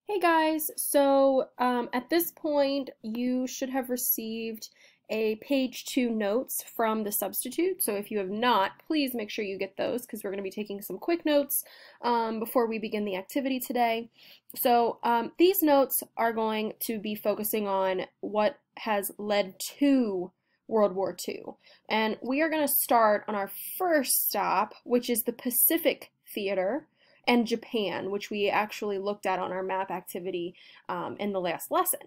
Hey guys, at this point you should have received a page 2 notes from the substitute. So if you have not, please make sure you get those because we're going to be taking some quick notes before we begin the activity today. These notes are going to be focusing on what has led to World War II. And we are going to start on our first stop, which is the Pacific Theater and Japan, which we actually looked at on our map activity in the last lesson.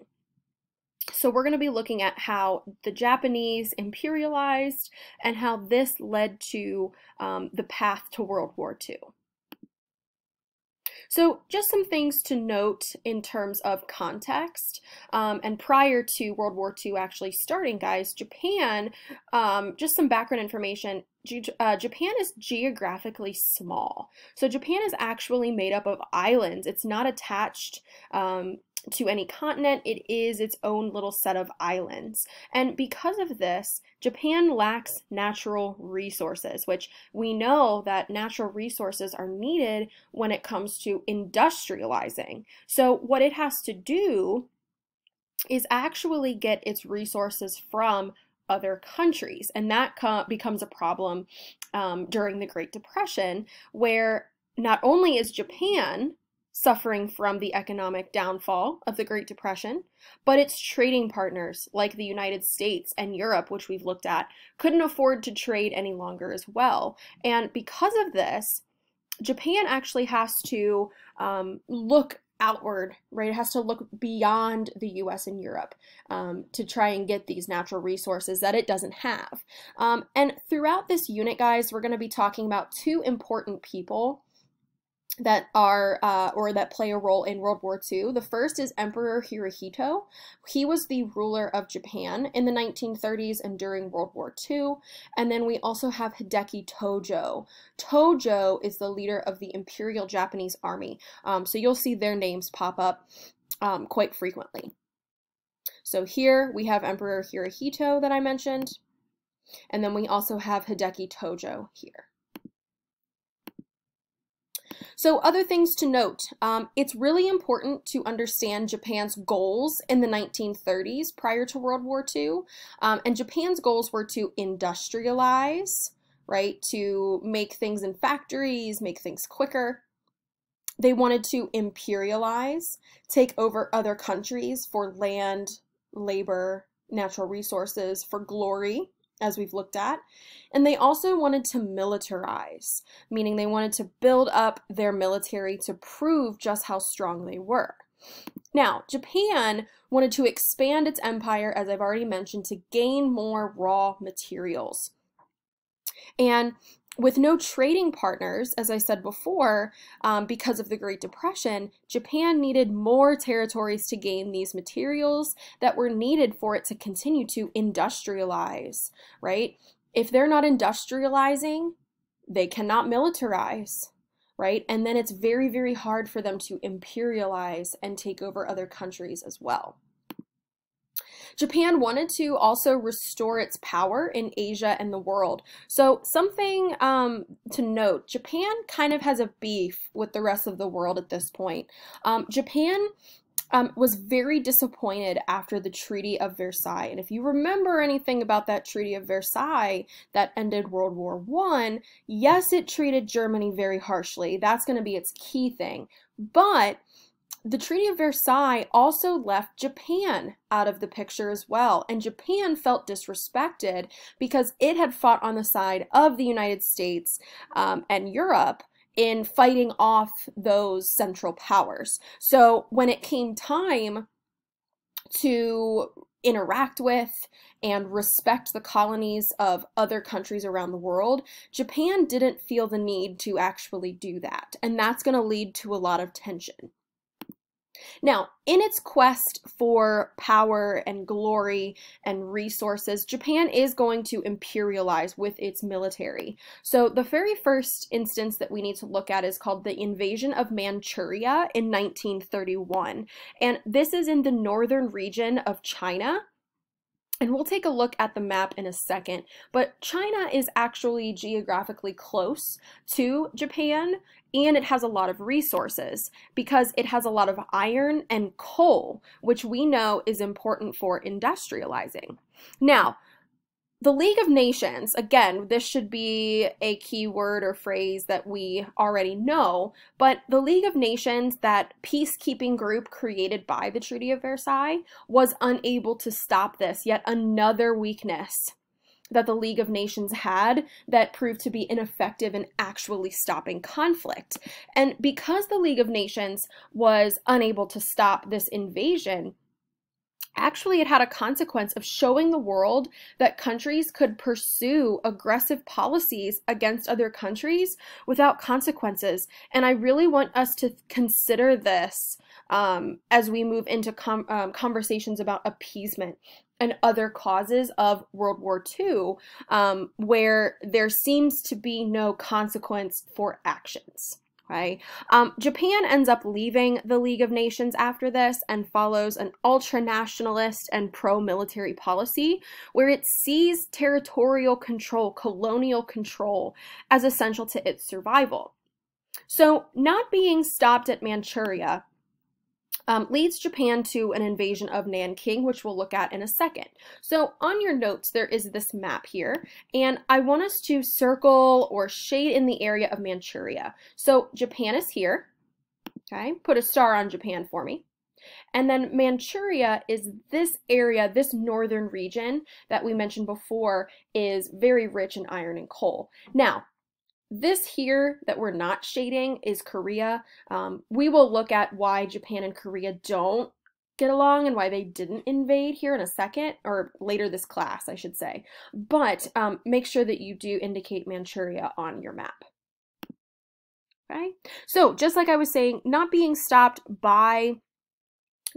So we're going to be looking at how the Japanese imperialized and how this led to the path to World War II. So just some things to note in terms of context. And prior to World War II actually starting, guys, Japan, just some background information, Japan is geographically small. So Japan is actually made up of islands. It's not attached to any continent. It is its own little set of islands. And because of this, Japan lacks natural resources, which we know that natural resources are needed when it comes to industrializing. So what it has to do is actually get its resources from other countries. And that becomes a problem during the Great Depression, where not only is Japan suffering from the economic downfall of the Great Depression, but its trading partners like the United States and Europe, which we've looked at, couldn't afford to trade any longer as well. And because of this, Japan actually has to look outward, right? It has to look beyond the US and Europe to try and get these natural resources that it doesn't have. And throughout this unit, guys, we're going to be talking about two important people that are or that play a role in World War II. The first is Emperor Hirohito. He was the ruler of Japan in the 1930s and during World War II. And then we also have Hideki Tojo. Tojo is the leader of the Imperial Japanese Army. So you'll see their names pop up quite frequently. So here we have Emperor Hirohito that I mentioned. And then we also have Hideki Tojo here. So other things to note, it's really important to understand Japan's goals in the 1930s prior to World War II. And Japan's goals were to industrialize, right, to make things in factories, make things quicker. They wanted to imperialize, take over other countries for land, labor, natural resources, for glory, as we've looked at. And they also wanted to militarize, meaning they wanted to build up their military to prove just how strong they were. Now, Japan wanted to expand its empire, as I've already mentioned, to gain more raw materials. And with no trading partners, as I said before, because of the Great Depression, Japan needed more territories to gain these materials that were needed for it to continue to industrialize, right? If they're not industrializing, they cannot militarize, right? And then it's very, very hard for them to imperialize and take over other countries as well. Japan wanted to also restore its power in Asia and the world. So something to note, Japan kind of has a beef with the rest of the world at this point. Japan was very disappointed after the Treaty of Versailles. And if you remember anything about that Treaty of Versailles that ended World War I, yes, it treated Germany very harshly. That's going to be its key thing. But the Treaty of Versailles also left Japan out of the picture as well, and Japan felt disrespected because it had fought on the side of the United States and Europe in fighting off those central powers. So when it came time to interact with and respect the colonies of other countries around the world, Japan didn't feel the need to actually do that, and that's going to lead to a lot of tension. Now, in its quest for power and glory and resources, Japan is going to imperialize with its military. So the very first instance that we need to look at is called the invasion of Manchuria in 1931. And this is in the northern region of China. And we'll take a look at the map in a second, but China is actually geographically close to Japan, and it has a lot of resources because it has a lot of iron and coal, which we know is important for industrializing. Now, the League of Nations, again, this should be a key word or phrase that we already know, but the League of Nations, that peacekeeping group created by the Treaty of Versailles, was unable to stop this, yet another weakness that the League of Nations had that proved to be ineffective in actually stopping conflict. And because the League of Nations was unable to stop this invasion, actually it had a consequence of showing the world that countries could pursue aggressive policies against other countries without consequences. And I really want us to consider this as we move into conversations about appeasement and other causes of World War II, where there seems to be no consequence for actions. Okay. Japan ends up leaving the League of Nations after this and follows an ultra-nationalist and pro-military policy where it sees territorial control, colonial control, as essential to its survival. So, not being stopped at Manchuria leads Japan to an invasion of Nanking, which we'll look at in a second. So on your notes, there is this map here, and I want us to circle or shade in the area of Manchuria. So Japan is here, okay? Put a star on Japan for me. And then Manchuria is this area, this northern region that we mentioned before is very rich in iron and coal. Now, this here that we're not shading is Korea. We will look at why Japan and Korea don't get along and why they didn't invade here in a second, or later this class, I should say. But make sure that you do indicate Manchuria on your map. Okay? So just like I was saying, not being stopped by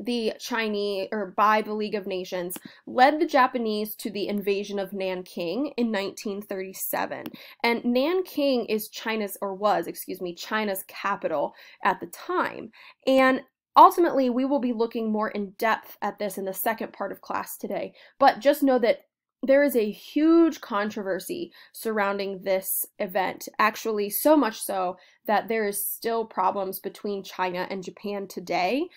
the Chinese, or by the League of Nations, led the Japanese to the invasion of Nanking in 1937. And Nanking is China's, or was, excuse me, China's capital at the time. And ultimately, we will be looking more in depth at this in the second part of class today. But just know that there is a huge controversy surrounding this event, actually so much so that there is still problems between China and Japan today.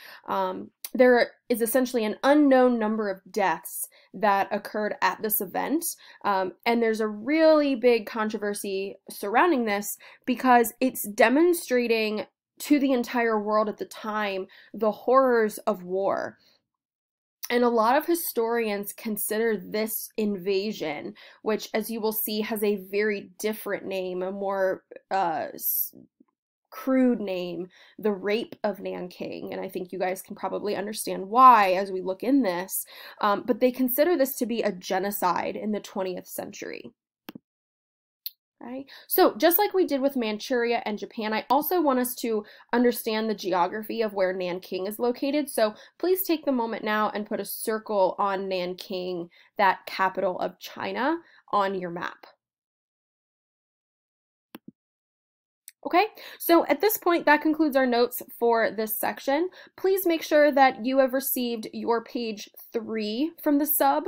There is essentially an unknown number of deaths that occurred at this event, and there's a really big controversy surrounding this because it's demonstrating to the entire world at the time the horrors of war. And a lot of historians consider this invasion, which, as you will see, has a very different name, a more crude name, the Rape of Nanking. And I think you guys can probably understand why as we look in this. But they consider this to be a genocide in the 20th century. Right? So just like we did with Manchuria and Japan, I also want us to understand the geography of where Nanking is located. So please take the moment now and put a circle on Nanking, that capital of China, on your map. Okay, so at this point, that concludes our notes for this section. Please make sure that you have received your page 3 from the sub,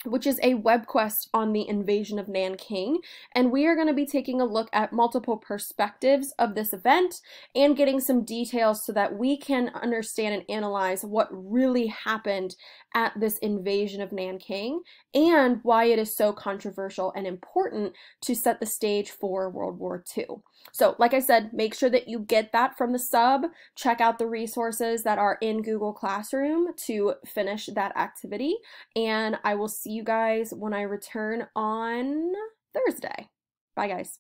which is a web quest on the invasion of Nanking, and we are going to be taking a look at multiple perspectives of this event and getting some details so that we can understand and analyze what really happened at this invasion of Nanking and why it is so controversial and important to set the stage for World War II. So, like I said, make sure that you get that from the sub. Check out the resources that are in Google Classroom to finish that activity, and I will see you guys when I return on Thursday. Bye, guys.